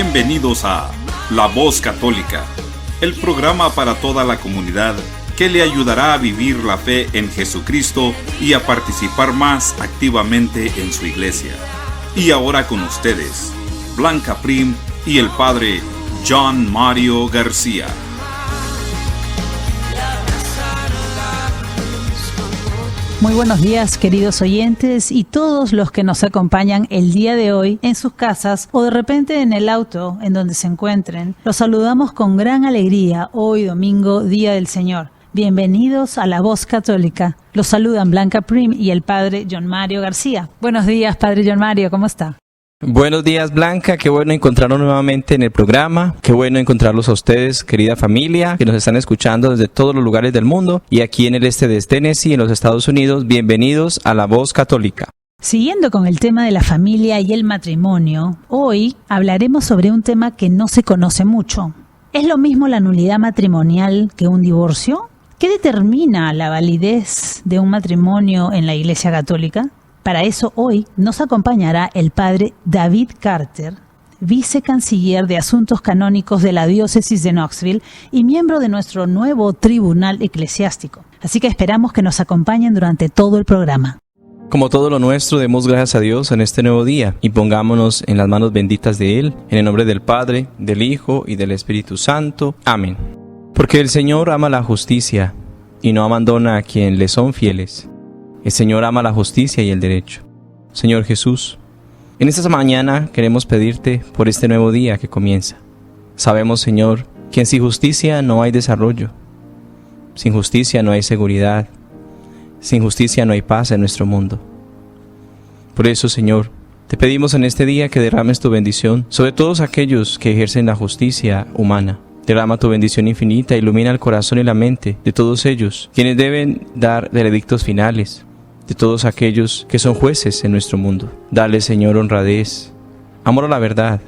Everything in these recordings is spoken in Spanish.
Bienvenidos a La Voz Católica, el programa para toda la comunidad que le ayudará a vivir la fe en Jesucristo y a participar más activamente en su iglesia. Y ahora con ustedes, Blanca Prim y el Padre John Mario García. Muy buenos días, queridos oyentes y todos los que nos acompañan el día de hoy en sus casas o de repente en el auto en donde se encuentren. Los saludamos con gran alegría hoy domingo, Día del Señor. Bienvenidos a La Voz Católica. Los saludan Blanca Prim y el Padre John Mario García. Buenos días, Padre John Mario, ¿cómo está? Buenos días, Blanca, qué bueno encontrarnos nuevamente en el programa, qué bueno encontrarlos a ustedes, querida familia, que nos están escuchando desde todos los lugares del mundo y aquí en el este de Tennessee, en los Estados Unidos. Bienvenidos a La Voz Católica. Siguiendo con el tema de la familia y el matrimonio, hoy hablaremos sobre un tema que no se conoce mucho. ¿Es lo mismo la nulidad matrimonial que un divorcio? ¿Qué determina la validez de un matrimonio en la Iglesia Católica? Para eso hoy nos acompañará el Padre David Carter, vicecanciller de Asuntos Canónicos de la Diócesis de Knoxville y miembro de nuestro nuevo Tribunal Eclesiástico. Así que esperamos que nos acompañen durante todo el programa. Como todo lo nuestro, demos gracias a Dios en este nuevo día y pongámonos en las manos benditas de Él, en el nombre del Padre, del Hijo y del Espíritu Santo. Amén. Porque el Señor ama la justicia y no abandona a quien le son fieles. El Señor ama la justicia y el derecho. Señor Jesús, en esta mañana queremos pedirte por este nuevo día que comienza. Sabemos, Señor, que sin justicia no hay desarrollo. Sin justicia no hay seguridad. Sin justicia no hay paz en nuestro mundo. Por eso, Señor, te pedimos en este día que derrames tu bendición sobre todos aquellos que ejercen la justicia humana. Derrama tu bendición infinita, ilumina el corazón y la mente de todos ellos, quienes deben dar veredictos finales, de todos aquellos que son jueces en nuestro mundo. Dale, Señor, honradez, amor a la verdad,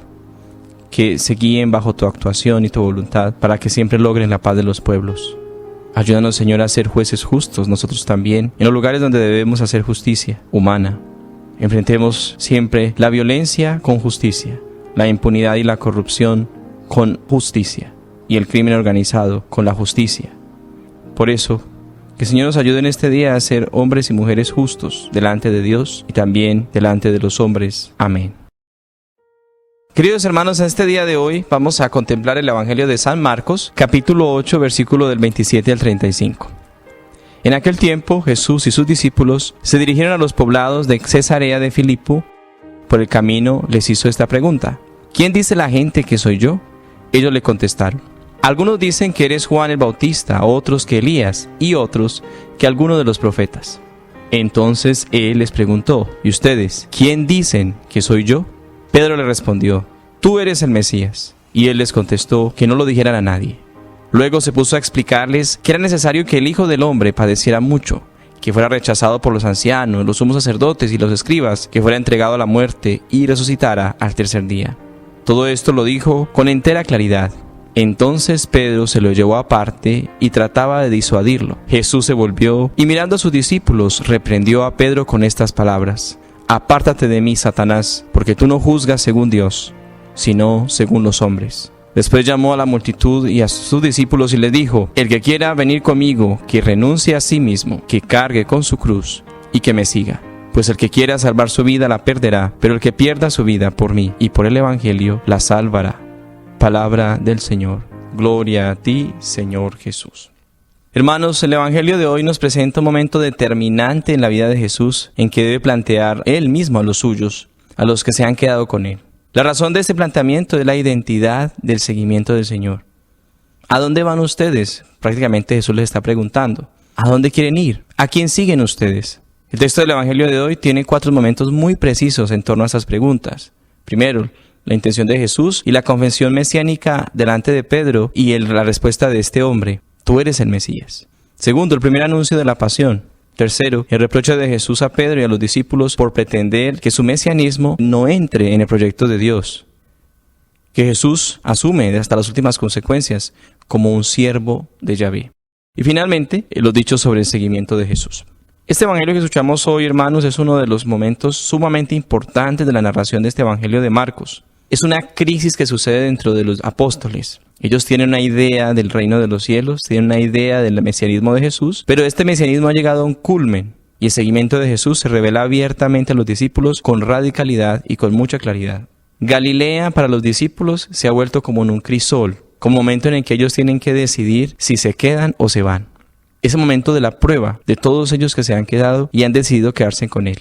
que se guíen bajo tu actuación y tu voluntad para que siempre logren la paz de los pueblos. Ayúdanos, Señor, a ser jueces justos nosotros también, en los lugares donde debemos hacer justicia humana. Enfrentemos siempre la violencia con justicia, la impunidad y la corrupción con justicia, y el crimen organizado con la justicia. Por eso, que el Señor nos ayude en este día a ser hombres y mujeres justos delante de Dios y también delante de los hombres. Amén. Queridos hermanos, en este día de hoy vamos a contemplar el Evangelio de San Marcos, capítulo 8, versículo del 27 al 35. En aquel tiempo, Jesús y sus discípulos se dirigieron a los poblados de Cesarea de Filipo. Por el camino les hizo esta pregunta: ¿quién dice la gente que soy yo? Ellos le contestaron: algunos dicen que eres Juan el Bautista, otros que Elías, y otros que alguno de los profetas. Entonces él les preguntó: ¿y ustedes, quién dicen que soy yo? Pedro le respondió: tú eres el Mesías. Y él les contestó que no lo dijeran a nadie. Luego se puso a explicarles que era necesario que el Hijo del Hombre padeciera mucho, que fuera rechazado por los ancianos, los sumos sacerdotes y los escribas, que fuera entregado a la muerte y resucitara al tercer día. Todo esto lo dijo con entera claridad. Entonces Pedro se lo llevó aparte y trataba de disuadirlo. Jesús se volvió y mirando a sus discípulos reprendió a Pedro con estas palabras: apártate de mí, Satanás, porque tú no juzgas según Dios, sino según los hombres. Después llamó a la multitud y a sus discípulos y les dijo: el que quiera venir conmigo, que renuncie a sí mismo, que cargue con su cruz y que me siga. Pues el que quiera salvar su vida la perderá, pero el que pierda su vida por mí y por el Evangelio la salvará. Palabra del Señor. Gloria a ti, Señor Jesús. Hermanos, el Evangelio de hoy nos presenta un momento determinante en la vida de Jesús, en que debe plantear Él mismo a los suyos, a los que se han quedado con Él. La razón de este planteamiento es la identidad del seguimiento del Señor. ¿A dónde van ustedes? Prácticamente Jesús les está preguntando. ¿A dónde quieren ir? ¿A quién siguen ustedes? El texto del Evangelio de hoy tiene 4 momentos muy precisos en torno a esas preguntas. Primero, la intención de Jesús y la confesión mesiánica delante de Pedro y la respuesta de este hombre: tú eres el Mesías. Segundo, el primer anuncio de la pasión. Tercero, el reproche de Jesús a Pedro y a los discípulos por pretender que su mesianismo no entre en el proyecto de Dios, que Jesús asume hasta las últimas consecuencias como un siervo de Yahvé. Y finalmente, los dichos sobre el seguimiento de Jesús. Este evangelio que escuchamos hoy, hermanos, es uno de los momentos sumamente importantes de la narración de este evangelio de Marcos. Es una crisis que sucede dentro de los apóstoles. Ellos tienen una idea del reino de los cielos, tienen una idea del mesianismo de Jesús, pero este mesianismo ha llegado a un culmen y el seguimiento de Jesús se revela abiertamente a los discípulos con radicalidad y con mucha claridad. Galilea para los discípulos se ha vuelto como en un crisol, como momento en el que ellos tienen que decidir si se quedan o se van. Ese momento de la prueba de todos ellos que se han quedado y han decidido quedarse con Él.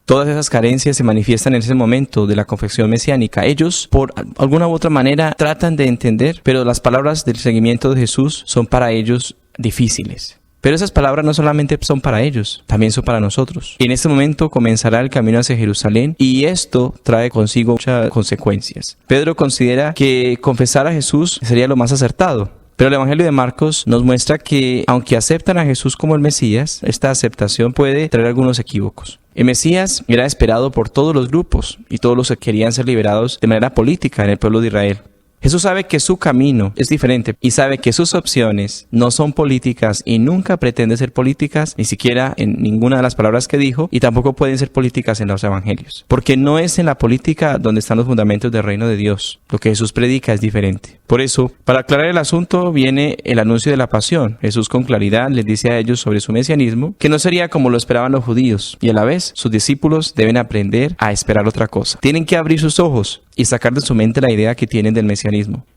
Todas esas carencias se manifiestan en ese momento de la confección mesiánica. Ellos, por alguna u otra manera, tratan de entender, pero las palabras del seguimiento de Jesús son para ellos difíciles. Pero esas palabras no solamente son para ellos, también son para nosotros. Y en este momento comenzará el camino hacia Jerusalén y esto trae consigo muchas consecuencias. Pedro considera que confesar a Jesús sería lo más acertado. Pero el Evangelio de Marcos nos muestra que, aunque aceptan a Jesús como el Mesías, esta aceptación puede traer algunos equívocos. El Mesías era esperado por todos los grupos y todos los que querían ser liberados de manera política en el pueblo de Israel. Jesús sabe que su camino es diferente y sabe que sus opciones no son políticas y nunca pretende ser políticas, ni siquiera en ninguna de las palabras que dijo, y tampoco pueden ser políticas en los evangelios. Porque no es en la política donde están los fundamentos del reino de Dios. Lo que Jesús predica es diferente. Por eso, para aclarar el asunto, viene el anuncio de la pasión. Jesús con claridad les dice a ellos sobre su mesianismo, que no sería como lo esperaban los judíos, y a la vez sus discípulos deben aprender a esperar otra cosa. Tienen que abrir sus ojos y sacar de su mente la idea que tienen del mesianismo.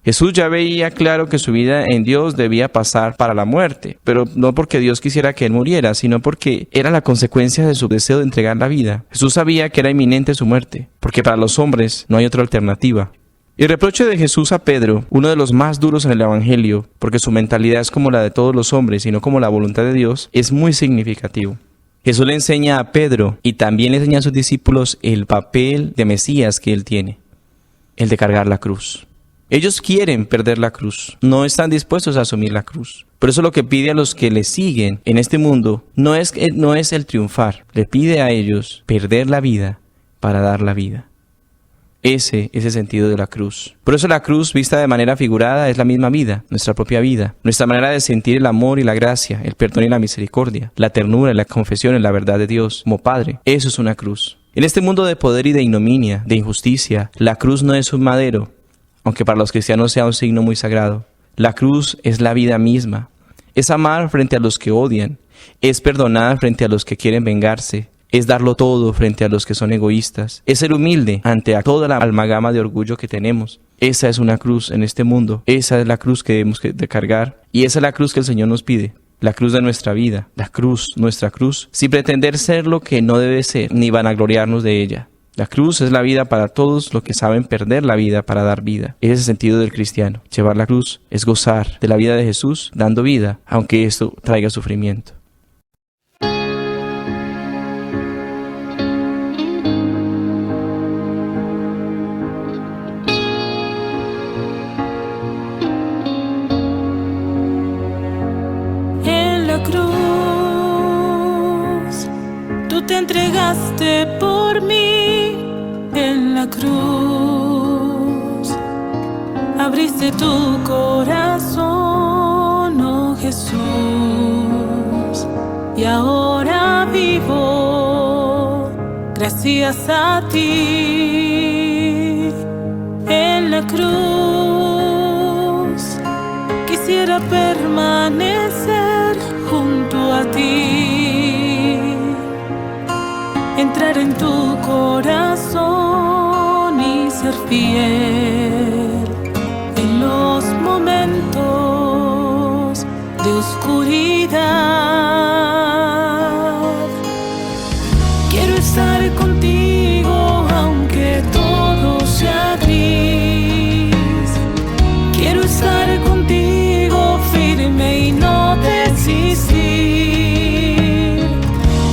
Jesús ya veía claro que su vida en Dios debía pasar para la muerte, pero no porque Dios quisiera que él muriera, sino porque era la consecuencia de su deseo de entregar la vida. Jesús sabía que era inminente su muerte, porque para los hombres no hay otra alternativa. El reproche de Jesús a Pedro, uno de los más duros en el Evangelio, porque su mentalidad es como la de todos los hombres y no como la voluntad de Dios, es muy significativo. Jesús le enseña a Pedro y también le enseña a sus discípulos el papel de Mesías que él tiene, el de cargar la cruz. Ellos quieren perder la cruz, no están dispuestos a asumir la cruz. Por eso lo que pide a los que le siguen en este mundo no es el triunfar, le pide a ellos perder la vida para dar la vida. Ese es el sentido de la cruz. Por eso la cruz, vista de manera figurada, es la misma vida, nuestra propia vida. Nuestra manera de sentir el amor y la gracia, el perdón y la misericordia, la ternura y la confesión en la verdad de Dios como Padre. Eso es una cruz. En este mundo de poder y de ignominia, de injusticia, la cruz no es un madero, aunque para los cristianos sea un signo muy sagrado. La cruz es la vida misma. Es amar frente a los que odian. Es perdonar frente a los que quieren vengarse. Es darlo todo frente a los que son egoístas. Es ser humilde ante toda la amalgama de orgullo que tenemos. Esa es una cruz en este mundo. Esa es la cruz que debemos de cargar. Y esa es la cruz que el Señor nos pide. La cruz de nuestra vida. La cruz, nuestra cruz. Sin pretender ser lo que no debe ser, ni vanagloriarnos de ella. La cruz es la vida para todos los que saben perder la vida para dar vida. Ese es el sentido del cristiano. Llevar la cruz es gozar de la vida de Jesús dando vida, aunque esto traiga sufrimiento. Te entregaste por mí en la cruz, abriste tu corazón, oh Jesús, y ahora vivo gracias a ti. En la cruz quisiera permanecer junto a ti, entrar en tu corazón y ser fiel en los momentos de oscuridad. Quiero estar contigo aunque todo sea gris. Quiero estar contigo firme y no desistir.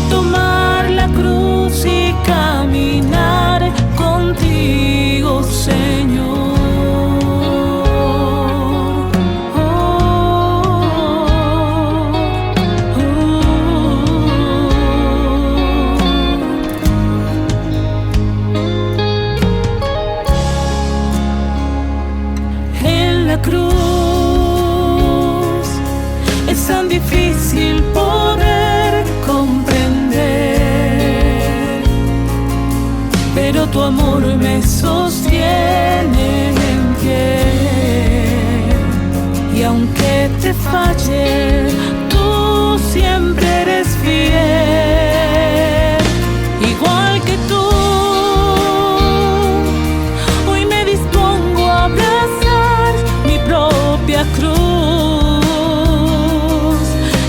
Tomar la cruz y caminar contigo, Señor. En la cruz es tan difícil poder comprender, pero tu amor me sostiene en pie. Y aunque te falle, tú siempre eres fiel. Igual que tú, hoy me dispongo a abrazar mi propia cruz,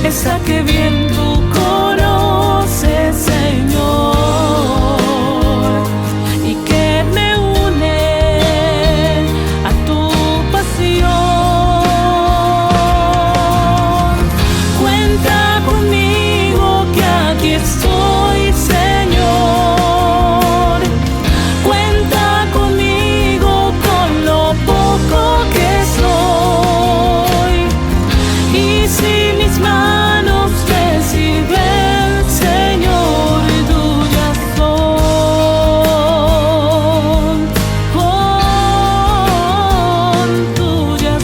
esa que bien tú conoces, Señor, y que me une a tu pasión. Cuenta conmigo que aquí estoy, Señor. Cuenta conmigo con lo poco que soy. Y si mis manos reciben, Señor, tuyas son. Tuyas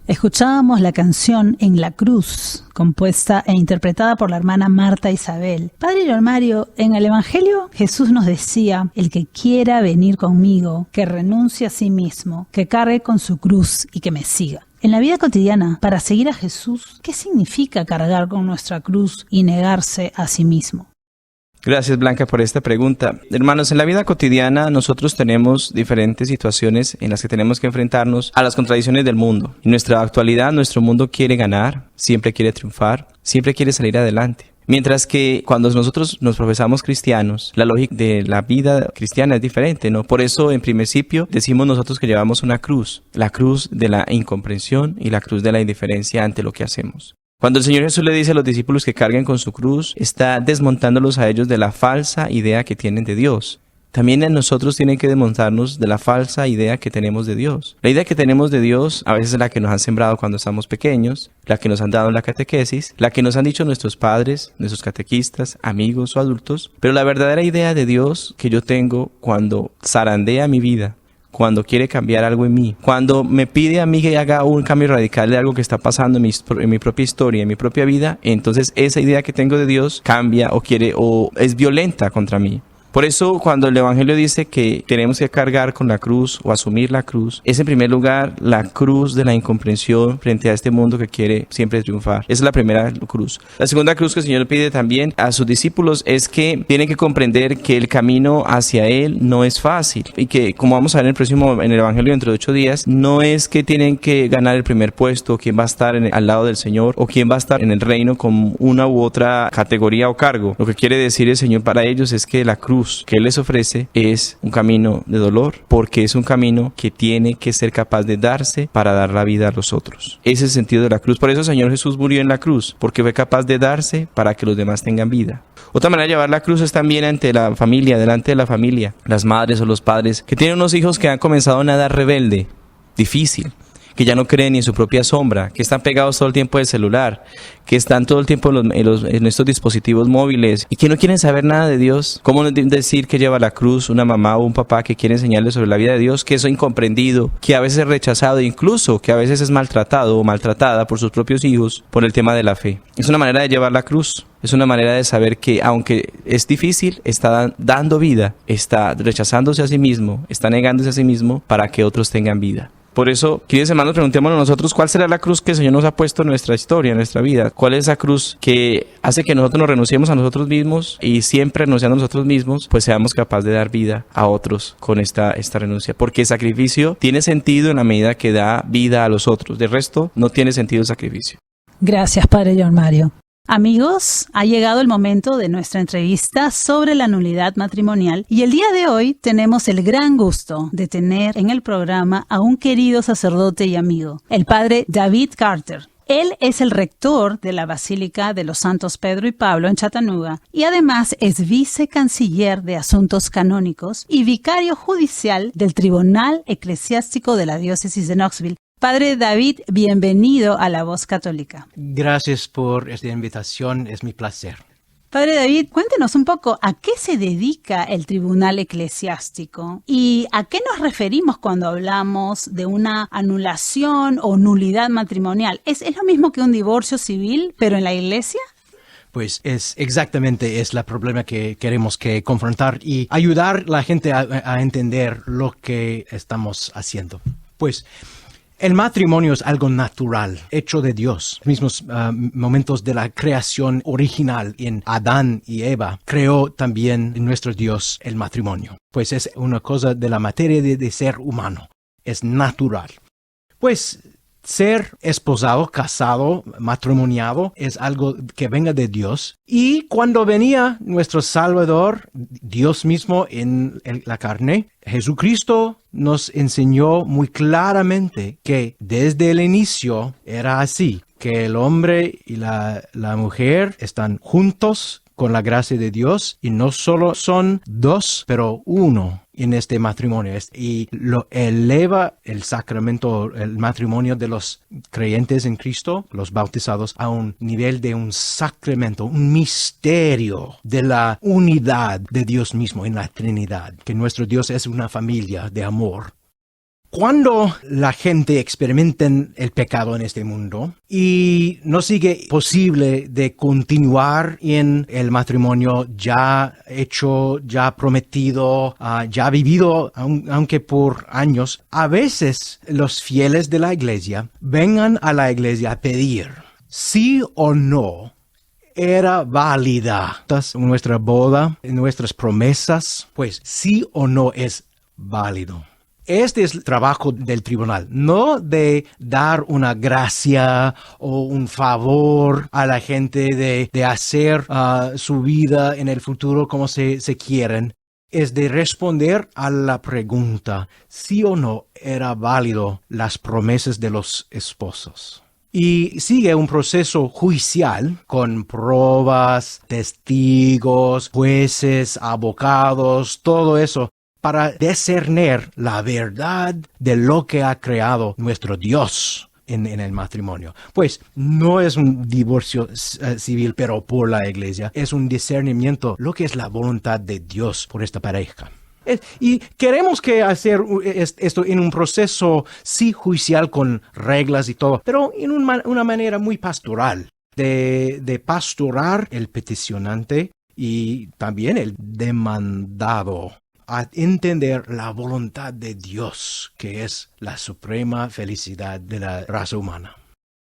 Escuchábamos la canción En la Cruz, compuesta e interpretada por la hermana Marta Isabel. Padre John Mario, en el Evangelio Jesús nos decía: el que quiera venir conmigo, que renuncie a sí mismo, que cargue con su cruz y que me siga. En la vida cotidiana, para seguir a Jesús, ¿qué significa cargar con nuestra cruz y negarse a sí mismo? Gracias, Blanca, por esta pregunta. Hermanos, en la vida cotidiana nosotros tenemos diferentes situaciones en las que tenemos que enfrentarnos a las contradicciones del mundo. En nuestra actualidad, nuestro mundo quiere ganar, siempre quiere triunfar, siempre quiere salir adelante. Mientras que cuando nosotros nos profesamos cristianos, la lógica de la vida cristiana es diferente, ¿no? Por eso, en principio, decimos nosotros que llevamos una cruz, la cruz de la incomprensión y la cruz de la indiferencia ante lo que hacemos. Cuando el Señor Jesús le dice a los discípulos que carguen con su cruz, está desmontándolos a ellos de la falsa idea que tienen de Dios. También en nosotros tienen que desmontarnos de la falsa idea que tenemos de Dios. La idea que tenemos de Dios a veces es la que nos han sembrado cuando estamos pequeños, la que nos han dado en la catequesis, la que nos han dicho nuestros padres, nuestros catequistas, amigos o adultos. Pero la verdadera idea de Dios que yo tengo cuando zarandea mi vida, cuando quiere cambiar algo en mí, cuando me pide a mí que haga un cambio radical de algo que está pasando en mi propia historia, en mi propia vida, entonces esa idea que tengo de Dios cambia o es violenta contra mí. Por eso, cuando el Evangelio dice que tenemos que cargar con la cruz o asumir la cruz, es en primer lugar la cruz de la incomprensión frente a este mundo que quiere siempre triunfar. Esa es la primera cruz. La segunda cruz que el Señor pide también a sus discípulos es que tienen que comprender que el camino hacia Él no es fácil y que, como vamos a ver en el Evangelio dentro de 8 días, no es que tienen que ganar el primer puesto, quién va a estar al lado del Señor o quién va a estar en el reino con una u otra categoría o cargo. Lo que quiere decir el Señor para ellos es que la cruz que Él les ofrece es un camino de dolor, porque es un camino que tiene que ser capaz de darse para dar la vida a los otros. Ese es el sentido de la cruz. Por eso el Señor Jesús murió en la cruz, porque fue capaz de darse para que los demás tengan vida. Otra manera de llevar la cruz es también ante la familia, delante de la familia, las madres o los padres que tienen unos hijos que han comenzado a una edad rebelde, difícil, que ya no creen ni en su propia sombra, que están pegados todo el tiempo del celular, que están todo el tiempo en estos dispositivos móviles y que no quieren saber nada de Dios. ¿Cómo decir que lleva la cruz una mamá o un papá que quiere enseñarles sobre la vida de Dios, que es incomprendido, que a veces es rechazado e incluso que a veces es maltratado o maltratada por sus propios hijos por el tema de la fe? Es una manera de llevar la cruz. Es una manera de saber que aunque es difícil, está dando vida, está rechazándose a sí mismo, está negándose a sí mismo para que otros tengan vida. Por eso, queridos hermanos, preguntémonos nosotros cuál será la cruz que el Señor nos ha puesto en nuestra historia, en nuestra vida. ¿Cuál es esa cruz que hace que nosotros nos renunciemos a nosotros mismos y siempre renunciando a nosotros mismos, pues seamos capaces de dar vida a otros con esta renuncia? Porque el sacrificio tiene sentido en la medida que da vida a los otros. De resto, no tiene sentido el sacrificio. Gracias, Padre John Mario. Amigos, ha llegado el momento de nuestra entrevista sobre la nulidad matrimonial y el día de hoy tenemos el gran gusto de tener en el programa a un querido sacerdote y amigo, el Padre David Carter. Él es el rector de la Basílica de los Santos Pedro y Pablo en Chattanooga y además es vicecanciller de Asuntos Canónicos y vicario judicial del Tribunal Eclesiástico de la Diócesis de Knoxville. Padre David, bienvenido a La Voz Católica. Gracias por esta invitación, es mi placer. Padre David, cuéntenos un poco a qué se dedica el Tribunal Eclesiástico y a qué nos referimos cuando hablamos de una anulación o nulidad matrimonial. ¿Es lo mismo que un divorcio civil, pero en la Iglesia? Pues es la problema que queremos que confrontar y ayudar a la gente a entender lo que estamos haciendo. Pues el matrimonio es algo natural, hecho de Dios. Mismos momentos de la creación original en Adán y Eva, creó también nuestro Dios el matrimonio. Pues es una cosa de la materia de ser humano, es natural. Pues ser esposado, casado, matrimoniado es algo que venga de Dios. Y cuando venía nuestro Salvador, Dios mismo en la carne, Jesucristo nos enseñó muy claramente que desde el inicio era así, que el hombre y la mujer están juntos con la gracia de Dios y no solo son dos, pero uno en este matrimonio. Y lo eleva el sacramento, el matrimonio de los creyentes en Cristo, los bautizados, a un nivel de un sacramento, un misterio de la unidad de Dios mismo en la Trinidad, que nuestro Dios es una familia de amor. Cuando la gente experimenta el pecado en este mundo y no sigue posible de continuar en el matrimonio ya hecho, ya prometido, ya vivido, aunque por años, a veces los fieles de la iglesia vengan a la iglesia a pedir sí o no era válida nuestra boda, nuestras promesas, pues sí o no es válido. Este es el trabajo del tribunal, no de dar una gracia o un favor a la gente de hacer su vida en el futuro como se quieren. Es de responder a la pregunta, sí o no era válido las promesas de los esposos. Y sigue un proceso judicial con pruebas, testigos, jueces, abogados, todo eso, para discernir la verdad de lo que ha creado nuestro Dios en el matrimonio. Pues no es un divorcio civil, pero por la iglesia. Es un discernimiento, lo que es la voluntad de Dios por esta pareja. Y queremos que hacer esto en un proceso, sí, judicial con reglas y todo, pero en una manera muy pastoral, de pastorar el peticionante y también el demandado a entender la voluntad de Dios, que es la suprema felicidad de la raza humana.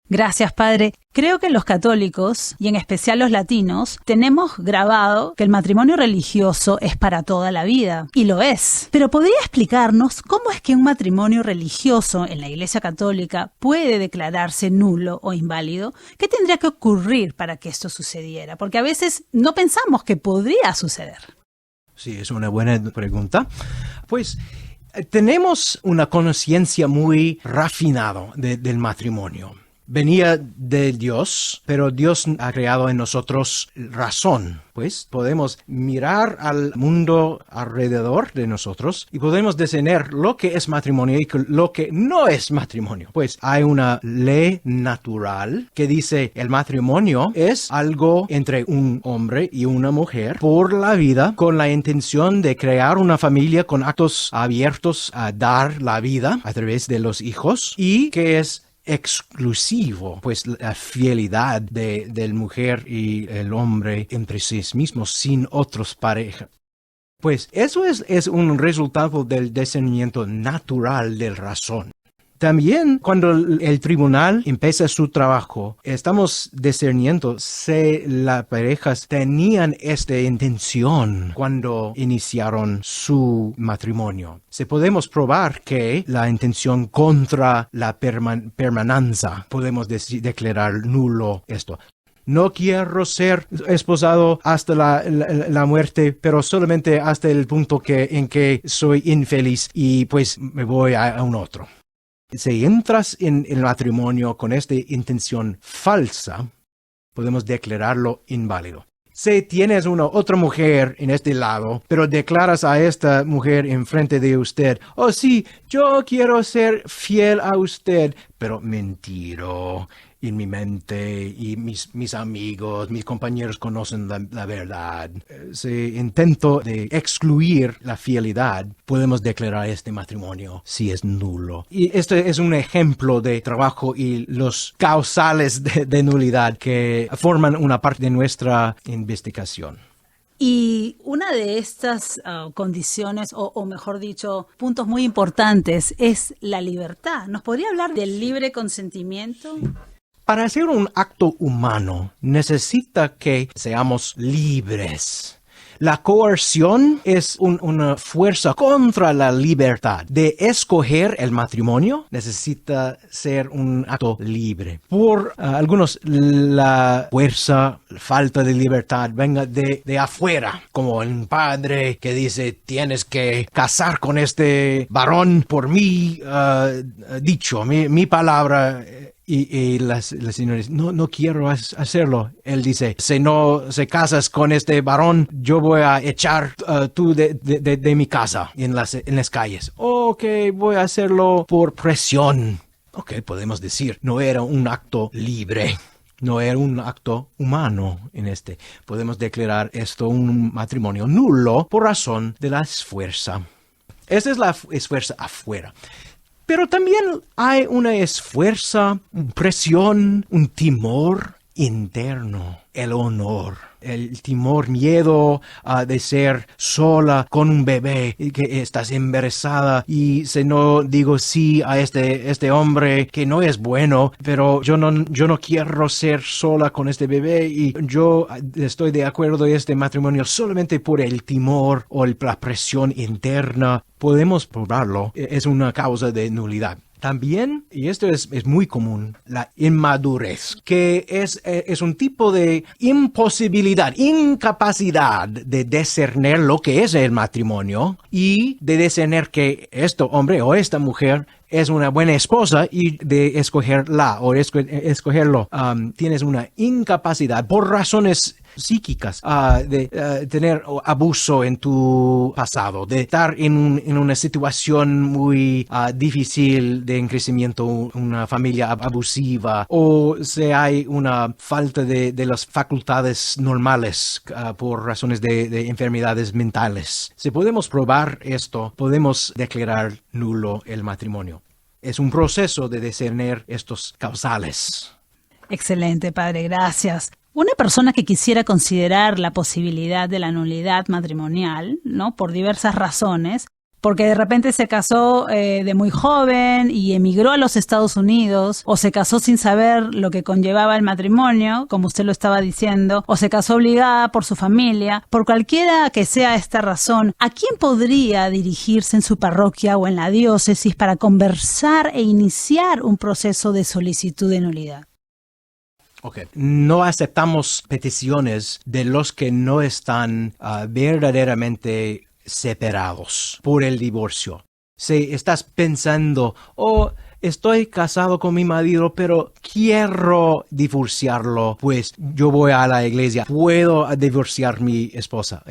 Gracias, Padre. Creo que los católicos, y en especial los latinos, tenemos grabado que el matrimonio religioso es para toda la vida, y lo es. Pero ¿podría explicarnos cómo es que un matrimonio religioso en la Iglesia Católica puede declararse nulo o inválido? ¿Qué tendría que ocurrir para que esto sucediera? Porque a veces no pensamos que podría suceder. Sí, es una buena pregunta. Pues tenemos una conciencia muy refinada del matrimonio. Venía de Dios, pero Dios ha creado en nosotros razón. Pues podemos mirar al mundo alrededor de nosotros y podemos discernir lo que es matrimonio y lo que no es matrimonio. Pues hay una ley natural que dice el matrimonio es algo entre un hombre y una mujer por la vida con la intención de crear una familia con actos abiertos a dar la vida a través de los hijos y que es exclusivo, pues la fidelidad de mujer y el hombre entre sí mismos sin otros parejas. Pues eso es un resultado del discernimiento natural de razón. También cuando el tribunal empieza su trabajo, estamos discerniendo si las parejas tenían esta intención cuando iniciaron su matrimonio. Si podemos probar que la intención contra la permanencia, podemos declarar nulo esto. No quiero ser esposado hasta la muerte, pero solamente hasta el punto en que soy infeliz y pues me voy a un otro. Si entras en el matrimonio con esta intención falsa, podemos declararlo inválido. Si tienes otra mujer en este lado, pero declaras a esta mujer enfrente de usted, oh sí, yo quiero ser fiel a usted, pero mentiro en mi mente y mis amigos, mis compañeros conocen la verdad. Si intento de excluir la fidelidad, podemos declarar este matrimonio si es nulo. Y este es un ejemplo de trabajo y los causales de nulidad que forman una parte de nuestra investigación. Y una de estas condiciones, o mejor dicho, puntos muy importantes, es la libertad. ¿Nos podría hablar del libre consentimiento? Para hacer un acto humano, necesita que seamos libres. La coerción es una fuerza contra la libertad. De escoger el matrimonio, necesita ser un acto libre. Por algunos, la fuerza, falta de libertad, venga de afuera. Como un padre que dice, tienes que casar con este varón por mi dicho, mi palabra. Y las señoras, no quiero hacerlo. Él dice, si no se casas con este varón, yo voy a echar tú de mi casa en las calles. Ok, voy a hacerlo por presión. Ok, podemos decir, no era un acto libre. No era un acto humano en este. Podemos declarar esto un matrimonio nulo por razón de la esfuerza. Esta es la esfuerza afuera. Pero también hay una esfuerza, presión, un temor interno, el honor, el temor, miedo de ser sola con un bebé, que estás embarazada y si no digo sí a este hombre que no es bueno, pero yo no quiero ser sola con este bebé y yo estoy de acuerdo en este matrimonio solamente por el temor o la presión interna. Podemos probarlo, es una causa de nulidad. También, y esto es muy común, la inmadurez, que es un tipo de imposibilidad, incapacidad de discernir lo que es el matrimonio y de discernir que este hombre o esta mujer es una buena esposa y de escogerla o escogerlo. Tienes una incapacidad por razones psíquicas de tener abuso en tu pasado, de estar en una situación muy difícil de crecimiento, una familia abusiva, o si hay una falta de las facultades normales por razones de enfermedades mentales. Si podemos probar esto, podemos declarar nulo el matrimonio. Es un proceso de discernir estos causales. Excelente, padre, gracias. Una persona que quisiera considerar la posibilidad de la nulidad matrimonial, ¿no? Por diversas razones, porque de repente se casó de muy joven y emigró a los Estados Unidos, o se casó sin saber lo que conllevaba el matrimonio, como usted lo estaba diciendo, o se casó obligada por su familia. Por cualquiera que sea esta razón, ¿a quién podría dirigirse en su parroquia o en la diócesis para conversar e iniciar un proceso de solicitud de nulidad? Okay. No aceptamos peticiones de los que no están verdaderamente separados por el divorcio. Si estás pensando, estoy casado con mi marido, pero quiero divorciarlo, pues yo voy a la iglesia, puedo divorciar mi esposo.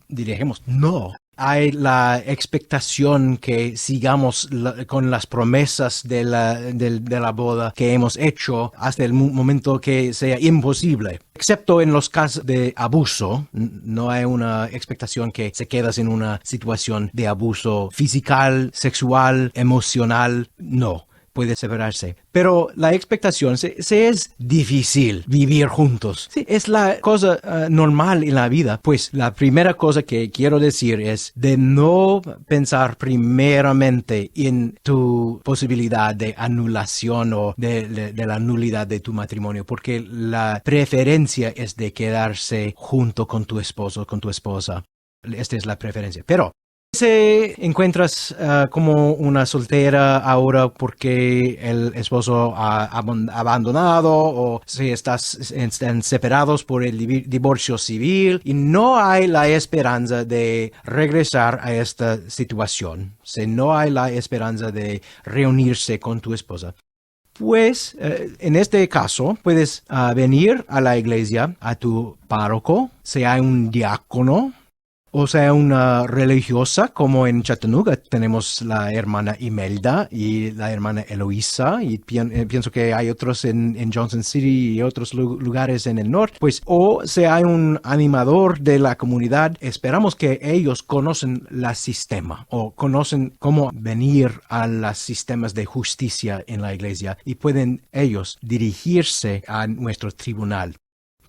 Diremos, no. Hay la expectación que sigamos con las promesas de la boda que hemos hecho hasta el momento que sea imposible. Excepto en los casos de abuso, no hay una expectación que se quedas en una situación de abuso físico, sexual, emocional, no. Puede separarse. Pero la expectación se es difícil vivir juntos. Sí, es la cosa normal en la vida. Pues la primera cosa que quiero decir es de no pensar primeramente en tu posibilidad de anulación o de la nulidad de tu matrimonio, porque la preferencia es de quedarse junto con tu esposo, con tu esposa. Esta es la preferencia. Pero Se encuentras como una soltera ahora porque el esposo ha abandonado o si están separados por el divorcio civil y no hay la esperanza de regresar a esta situación, si no hay la esperanza de reunirse con tu esposa. Pues en este caso puedes venir a la iglesia, a tu párroco, sea un diácono, o sea, una religiosa, como en Chattanooga tenemos la hermana Imelda y la hermana Eloísa, y pienso que hay otros en Johnson City y otros lugares en el norte. Pues, o sea, hay un animador de la comunidad. Esperamos que ellos conocen el sistema o conocen cómo venir a los sistemas de justicia en la iglesia y pueden ellos dirigirse a nuestro tribunal.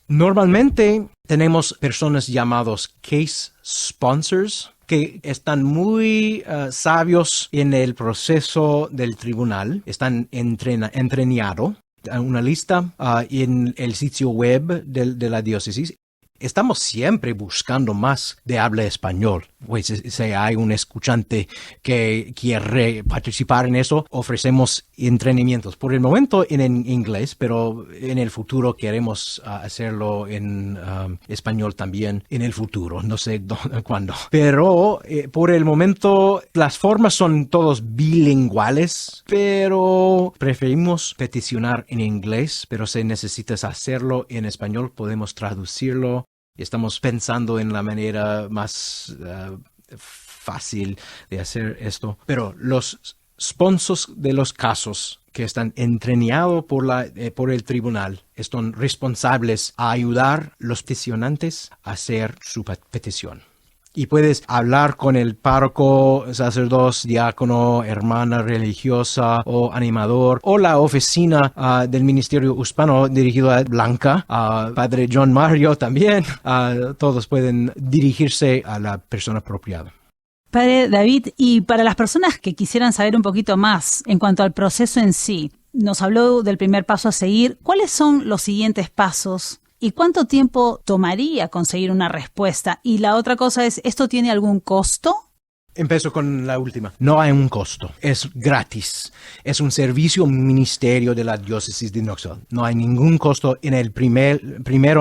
Normalmente tenemos personas llamados case sponsors que están muy sabios en el proceso del tribunal, están entrenados. Una lista en el sitio web de la diócesis. Estamos siempre buscando más de habla español. Pues si hay un escuchante que quiere participar en eso, ofrecemos entrenamientos. Por el momento en inglés, pero en el futuro queremos hacerlo en español también en el futuro. No sé cuándo. Pero por el momento las formas son todos bilingüales, pero preferimos peticionar en inglés. Pero si necesitas hacerlo en español, podemos traducirlo. Estamos pensando en la manera más fácil de hacer esto. Pero los sponsors de los casos que están entrenados por el tribunal están responsables a ayudar a los peticionantes a hacer su petición. Y puedes hablar con el párroco, sacerdote, diácono, hermana religiosa o animador, o la oficina del Ministerio Hispano dirigido a Blanca, Padre John Mario también. Todos pueden dirigirse a la persona apropiada. Padre David, y para las personas que quisieran saber un poquito más en cuanto al proceso en sí, nos habló del primer paso a seguir. ¿Cuáles son los siguientes pasos? ¿Y cuánto tiempo tomaría conseguir una respuesta? Y la otra cosa es, ¿esto tiene algún costo? Empiezo con la última. No hay un costo. Es gratis. Es un servicio, un ministerio de la diócesis de Knoxville. No hay ningún costo en el primer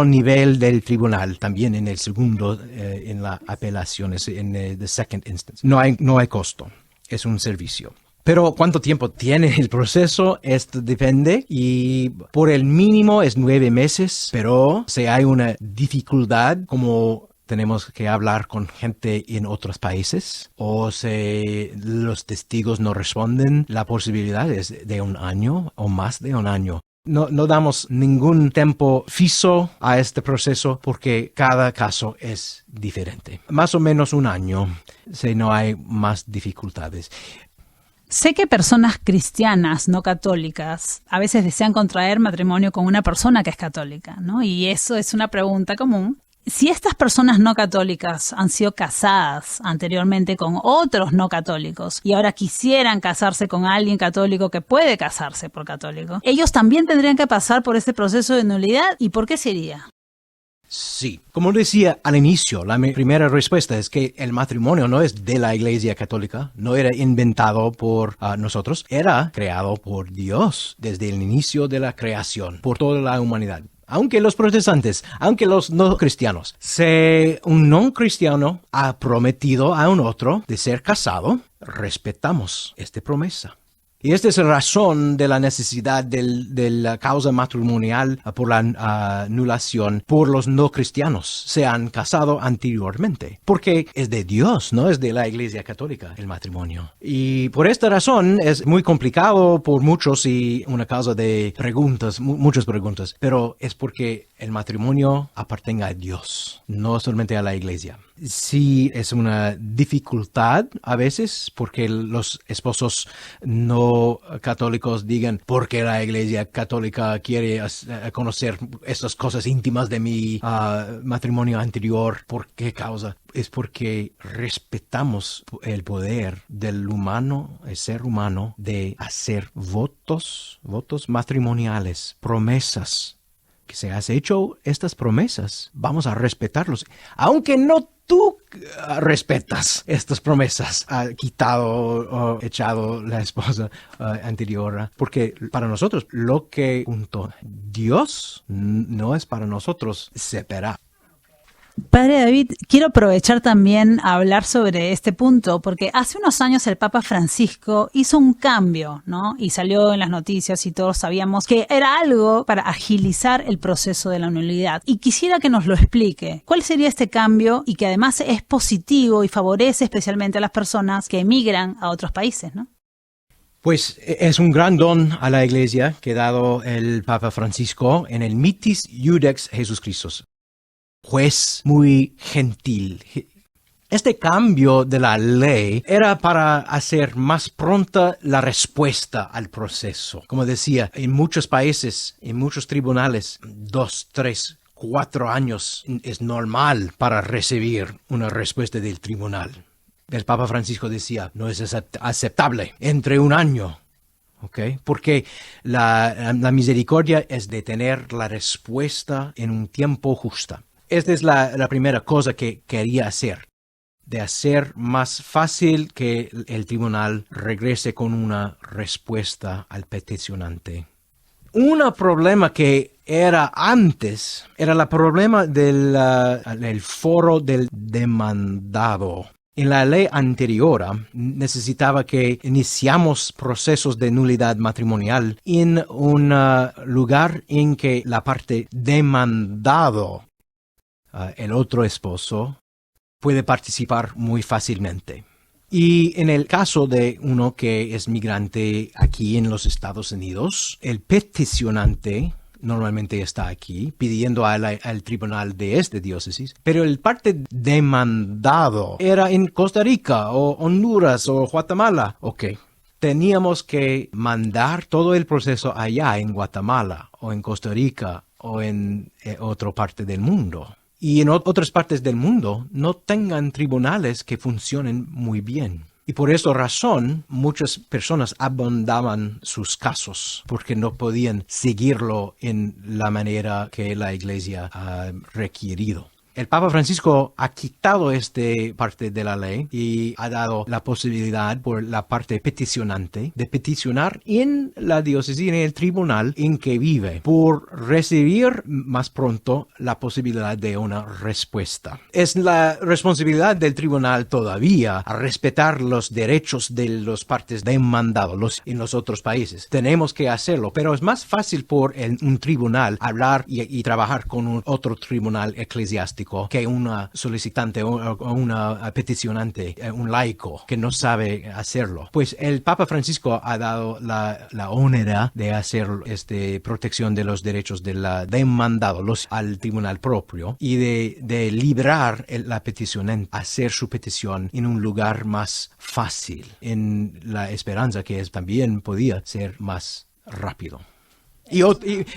nivel del tribunal. También en el segundo, en las apelaciones, en the second instance. No hay costo. Es un servicio. Pero ¿cuánto tiempo tiene el proceso? Esto depende y por el mínimo es 9 meses, pero si hay una dificultad como tenemos que hablar con gente en otros países o si los testigos no responden, la posibilidad es de 1 año o más de 1 año. No damos ningún tiempo fijo a este proceso porque cada caso es diferente. Más o menos 1 año si no hay más dificultades. Sé que personas cristianas, no católicas, a veces desean contraer matrimonio con una persona que es católica, ¿no? Y eso es una pregunta común. Si estas personas no católicas han sido casadas anteriormente con otros no católicos y ahora quisieran casarse con alguien católico que puede casarse por católico, ellos también tendrían que pasar por este proceso de nulidad. ¿Y por qué sería? Sí, como decía al inicio, la primera respuesta es que el matrimonio no es de la Iglesia Católica, no era inventado por nosotros, era creado por Dios desde el inicio de la creación, por toda la humanidad. Aunque los protestantes, aunque los no cristianos, si un no cristiano ha prometido a un otro de ser casado, respetamos esta promesa. Y esta es la razón de la necesidad de la causa matrimonial por la anulación por los no cristianos. Se han casado anteriormente. Porque es de Dios, no es de la Iglesia Católica el matrimonio. Y por esta razón es muy complicado por muchos y una causa de preguntas, muchas preguntas. Pero es porque el matrimonio appartiene a Dios, no solamente a la Iglesia. Sí, es una dificultad a veces porque los esposos no católicos digan porque la Iglesia Católica quiere conocer estas cosas íntimas de mi matrimonio anterior. ¿Por qué causa? Es porque respetamos el poder del humano, el ser humano, de hacer votos matrimoniales, promesas que se has hecho estas promesas, vamos a respetarlos. Aunque no tú respetas estas promesas, ha quitado o echado la esposa anterior, porque para nosotros lo que junto Dios no es para nosotros separar. Padre David, quiero aprovechar también a hablar sobre este punto, porque hace unos años el Papa Francisco hizo un cambio, ¿no? Y salió en las noticias y todos sabíamos que era algo para agilizar el proceso de la nulidad. Y quisiera que nos lo explique. ¿Cuál sería este cambio y que además es positivo y favorece especialmente a las personas que emigran a otros países, ¿no? Pues es un gran don a la Iglesia que ha dado el Papa Francisco en el Mitis Iudex Jesus Christus. Juez muy gentil. Este cambio de la ley era para hacer más pronta la respuesta al proceso. Como decía, en muchos países, en muchos tribunales, 2, 3, 4 años es normal para recibir una respuesta del tribunal. El Papa Francisco decía, no es aceptable entre un año. Okay. Porque la misericordia es de tener la respuesta en un tiempo justo. Esta es la primera cosa que quería hacer, de hacer más fácil que el tribunal regrese con una respuesta al peticionante. Un problema que era antes era el problema del foro del demandado. En la ley anterior necesitaba que iniciamos procesos de nulidad matrimonial en un lugar en que la parte demandado, el otro esposo, puede participar muy fácilmente. Y en el caso de uno que es migrante aquí en los Estados Unidos, el peticionante normalmente está aquí pidiendo al tribunal de esta diócesis, pero el parte demandado era en Costa Rica o Honduras o Guatemala. Ok, teníamos que mandar todo el proceso allá en Guatemala o en Costa Rica o en otra parte del mundo. Y en otras partes del mundo no tengan tribunales que funcionen muy bien. Y por esa razón, muchas personas abandonaban sus casos porque no podían seguirlo en la manera que la Iglesia ha requerido. El Papa Francisco ha quitado esta parte de la ley y ha dado la posibilidad por la parte peticionante de peticionar en la diócesis, en el tribunal en que vive, por recibir más pronto la posibilidad de una respuesta. Es la responsabilidad del tribunal todavía a respetar los derechos de las partes demandadas en los otros países. Tenemos que hacerlo, pero es más fácil por un tribunal hablar y trabajar con otro tribunal eclesiástico que una solicitante o una peticionante, un laico que no sabe hacerlo. Pues el Papa Francisco ha dado la honra de hacer protección de los derechos de la demandado al tribunal propio y de liberar la peticionante a hacer su petición en un lugar más fácil, en la esperanza que también podía ser más rápido. Y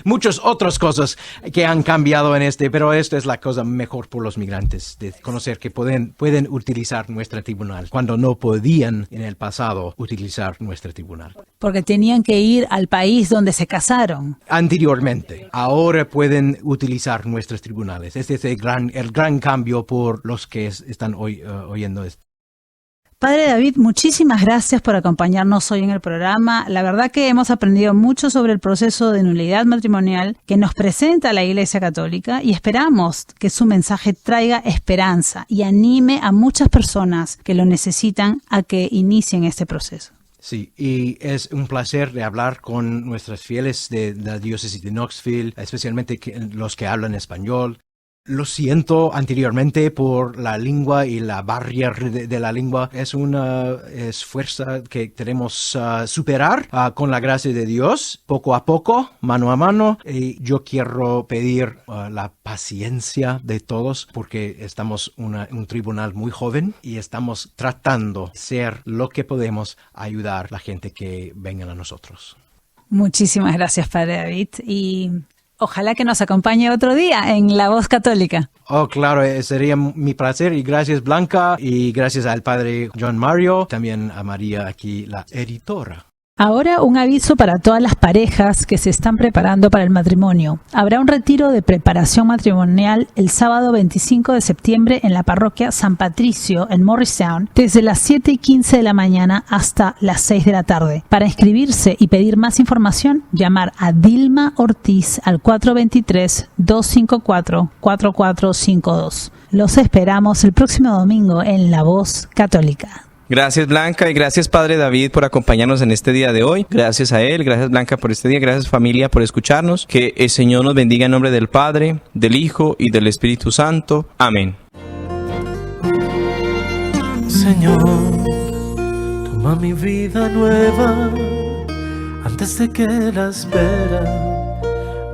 muchas otras cosas que han cambiado pero esta es la cosa mejor por los migrantes, de conocer que pueden utilizar nuestro tribunal cuando no podían en el pasado utilizar nuestro tribunal. Porque tenían que ir al país donde se casaron. Anteriormente, ahora pueden utilizar nuestros tribunales. Este es el gran cambio por los que están oyendo esto. Padre David, muchísimas gracias por acompañarnos hoy en el programa. La verdad que hemos aprendido mucho sobre el proceso de nulidad matrimonial que nos presenta la Iglesia Católica y esperamos que su mensaje traiga esperanza y anime a muchas personas que lo necesitan a que inicien este proceso. Sí, y es un placer de hablar con nuestros fieles de la diócesis de Knoxville, especialmente los que hablan español. Lo siento anteriormente por la lengua y la barrera de la lengua. Es una esfuerzo que tenemos superar con la gracia de Dios, poco a poco, mano a mano. Y yo quiero pedir la paciencia de todos porque estamos un tribunal muy joven y estamos tratando de hacer lo que podemos ayudar a la gente que vengan a nosotros. Muchísimas gracias, Padre David. Y ojalá que nos acompañe otro día en La Voz Católica. Oh, claro, sería mi placer y gracias Blanca y gracias al Padre John Mario, también a María aquí, la editora. Ahora un aviso para todas las parejas que se están preparando para el matrimonio. Habrá un retiro de preparación matrimonial el sábado 25 de septiembre en la parroquia San Patricio en Morristown desde las 7:15 de la mañana hasta las 6 de la tarde. Para inscribirse y pedir más información, llamar a Dilma Ortiz al 423-254-4452. Los esperamos el próximo domingo en La Voz Católica. Gracias Blanca y gracias Padre David por acompañarnos en este día de hoy. Gracias a él, gracias Blanca por este día, gracias familia por escucharnos. Que el Señor nos bendiga en nombre del Padre, del Hijo y del Espíritu Santo. Amén. Señor, toma mi vida nueva antes de que la espera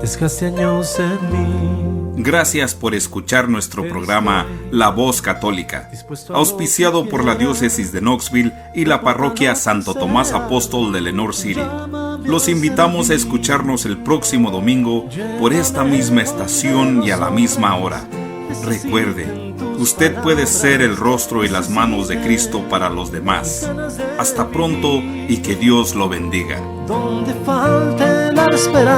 desgaste años en mí. Gracias por escuchar nuestro programa La Voz Católica, auspiciado por la Diócesis de Knoxville y la Parroquia Santo Tomás Apóstol de Lenoir City. Los invitamos a escucharnos el próximo domingo por esta misma estación y a la misma hora. Recuerde, usted puede ser el rostro y las manos de Cristo para los demás. Hasta pronto y que Dios lo bendiga. Donde falte la esperanza.